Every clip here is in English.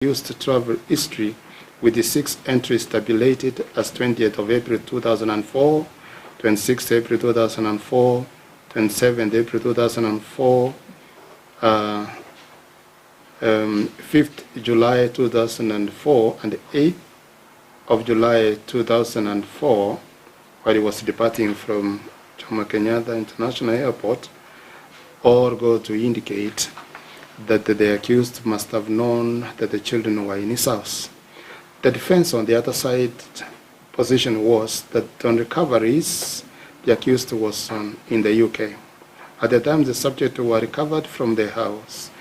used travel history with the 6 entries tabulated as 20th of April 2004, 26th April 2004, 27th April 2004, 5th July 2004, and 8th of July 2004, while he was departing from Jomo Kenyatta International Airport, all go to indicate that the accused must have known that the children were in his house. The defense on the other side position was that on recoveries, the accused was in the UK. At the time the subject were recovered from the house.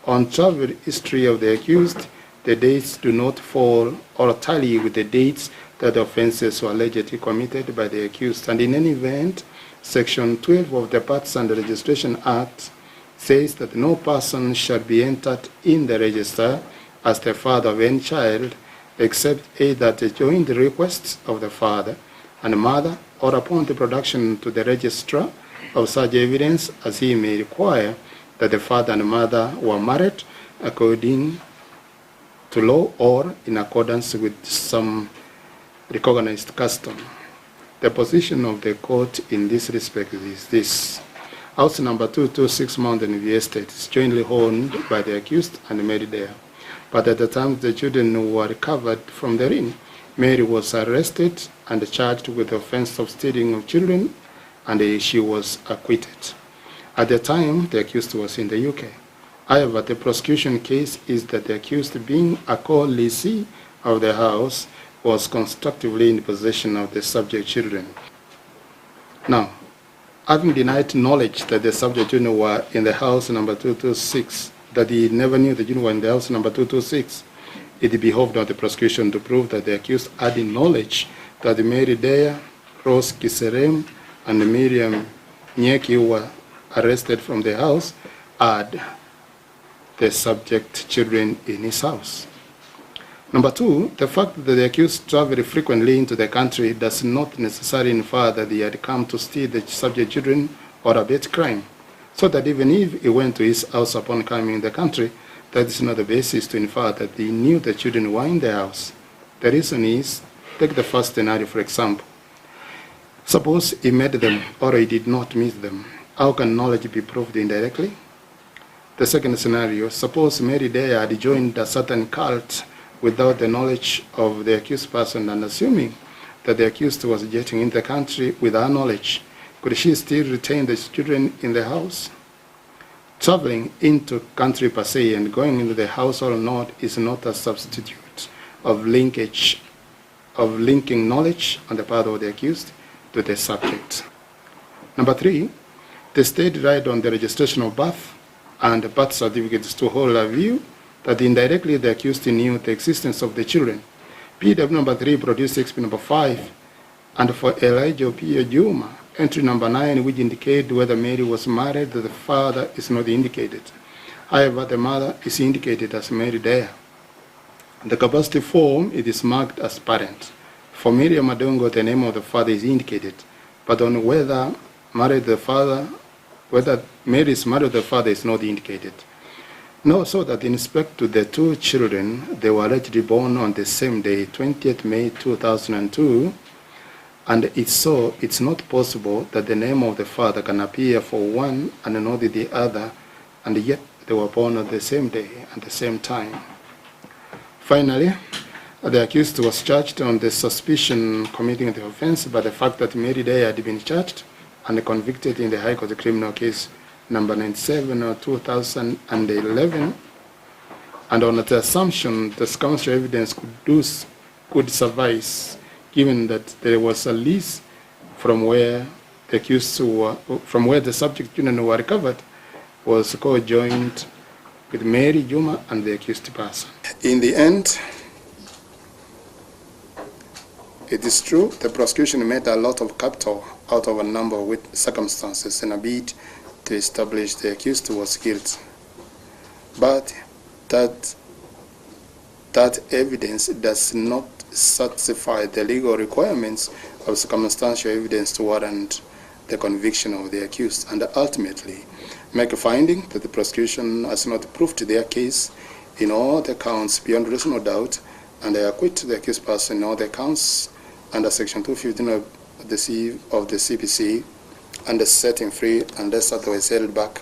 On travel history of the accused, the dates do not fall or tally with the dates that the offenses were allegedly committed by the accused. And in any event, Section 12 of the Parts and Registration Act says that no person shall be entered in the register as the father of any child except either at the joint request of the father and mother or upon the production to the registrar of such evidence as he may require that the father and mother were married according to law or in accordance with some recognized custom. The position of the court in this respect is this. House number 226 Mountain View Estate is jointly owned by the accused and Mary Deya. But at the time the children were recovered from the inn, Mary was arrested and charged with the offense of stealing of children, and she was acquitted. At the time, the accused was in the UK. However, the prosecution case is that the accused, being a co-lessee of the house, was constructively in possession of the subject children. Now, having denied knowledge that the subject children were in the house number 226, that he never knew the children were in the house number 226, it behoved on the prosecution to prove that the accused had knowledge that Mary Deya, Rose Kiserem, and Miriam Nyeki, who were arrested from the house, had the subject children in his house. Number 2, the fact that the accused traveled frequently into the country does not necessarily infer that he had come to steal the subject children or abet crime. So that even if he went to his house upon coming in the country, that is not the basis to infer that he knew the children were in the house. The reason is, take the first scenario for example. Suppose he met them or he did not meet them. How can knowledge be proved indirectly? The second scenario, suppose Mary Deya had joined a certain cult without the knowledge of the accused person, and assuming that the accused was getting into the country with her knowledge, could she still retain the children in the house? Traveling into country per se and going into the house or not is not a substitute of linking knowledge on the part of the accused to the subject. Number 3, the state relied on the registration of birth and birth certificates to hold a view that indirectly the accused knew the existence of the children. PW number 3 produced XP number 5, and for Elijah P. Juma, entry number 9, which indicate whether Mary was married, the father is not indicated. However, the mother is indicated as Mary Deya. The capacity form, it is marked as parent. For Miriam Adongo, the name of the father is indicated, but on whether Mary is married the father is not indicated. No, so that in respect to the 2 children, they were allegedly born on the same day, 20th May 2002, and it's not possible that the name of the father can appear for one and not the other, and yet they were born on the same day and the same time. Finally, the accused was charged on the suspicion committing the offense by the fact that Mary Deya had been charged and convicted in the High Court criminal case number 97 of 2011, and on the assumption that circumstantial evidence could suffice, given that there was a lease from where the subject children were recovered, was co-joined with Mary Juma and the accused person. In the end, it is true the prosecution made a lot of capital out of a number of circumstances in a bid to establish the accused was guilty. But that evidence does not satisfy the legal requirements of circumstantial evidence to warrant the conviction of the accused, and ultimately make a finding that the prosecution has not proved their case in all the counts beyond reasonable doubt, and I acquit the accused person in all the counts under Section 215 of the CPC, and set him free unless otherwise held back